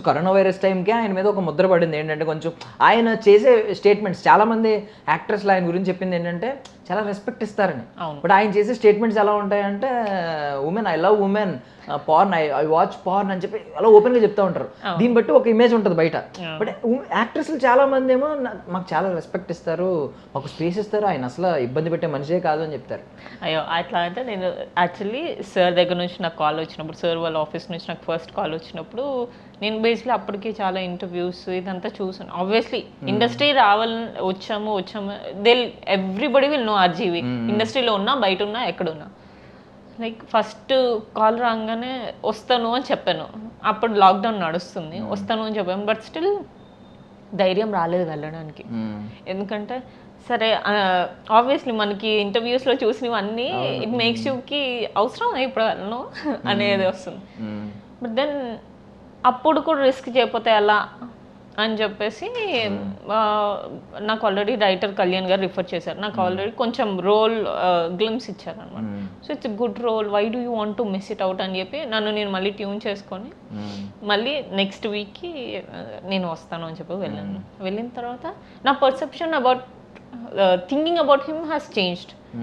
Corona virus టైంకి ఆయన మీద ఒక ముద్ర పడింది ఏంటంటే, కొంచెం ఆయన చేసే స్టేట్మెంట్స్, చాలామంది యాక్టర్స్లో ఆయన గురించి చెప్పింది ఏంటంటే చాలా రెస్పెక్ట్ ఇస్తారని. బట్ ఆయన చేసే స్టేట్మెంట్స్ ఎలా ఉంటాయంటే, women, I love women, porn, I watch porn అని చెప్పి అలా ఓపెన్గా చెప్తా ఉంటారు. దీన్ని బట్టి ఒక ఇమేజ్ ఉంటుంది బయట. బట్ యాక్టర్స్లు చాలా మంది ఏమో మాకు చాలా రెస్పెక్ట్ ఇస్తారు, మాకు స్పేస్ ఇస్తారు, ఆయన అసలు ఇబ్బంది పెట్టే మనిషే కాదు అని చెప్తారు. అయ్యో అట్లా అంటే నేను యాక్చువల్లీ సార్ దగ్గర నుంచి నాకు కాల్ వచ్చినప్పుడు, సార్ వాళ్ళ ఆఫీస్ నుంచి నాకు ఫస్ట్ కాల్ వచ్చినప్పుడు, నేను బేసిక్లీ అప్పటికి చాలా ఇంటర్వ్యూస్ ఇదంతా చూసాను. ఆబ్వియస్లీ ఇండస్ట్రీ వచ్చాము ఎవ్రీబడి విల్ నో ఆర్జీవి. ఇండస్ట్రీలో ఉన్నా, బయట ఉన్నా, ఎక్కడున్నా. లైక్ ఫస్ట్ కాల్ రాగానే వస్తాను అని చెప్పాను. అప్పుడు లాక్డౌన్ నడుస్తుంది, వస్తాను అని చెప్పాను. బట్ స్టిల్ ధైర్యం రాలేదు వెళ్ళడానికి. ఎందుకంటే సరే ఆబ్వియస్లీ మనకి ఇంటర్వ్యూస్లో చూసినవన్నీ ఇట్ మేక్స్ యూకి అవసరం ఇప్పుడు వెళ్ళను అనేది వస్తుంది. బట్ దెన్ అప్పుడు కూడా రిస్క్ చేయకపోతే ఎలా అని చెప్పేసి నాకు ఆల్రెడీ రైటర్ కళ్యాణ్ గారు రిఫర్ చేశారు. నాకు ఆల్రెడీ కొంచెం రోల్ గ్లిమ్స్ ఇచ్చారు అనమాట. So it's good role, why do you want to miss it out అని చెప్పి నేను మళ్ళీ ట్యూన్ చేసుకొని మళ్ళీ నెక్స్ట్ వీక్కి నేను వస్తాను అని చెప్పి వెళ్ళాను. వెళ్ళిన తర్వాత నా perception about thinking about him has changed.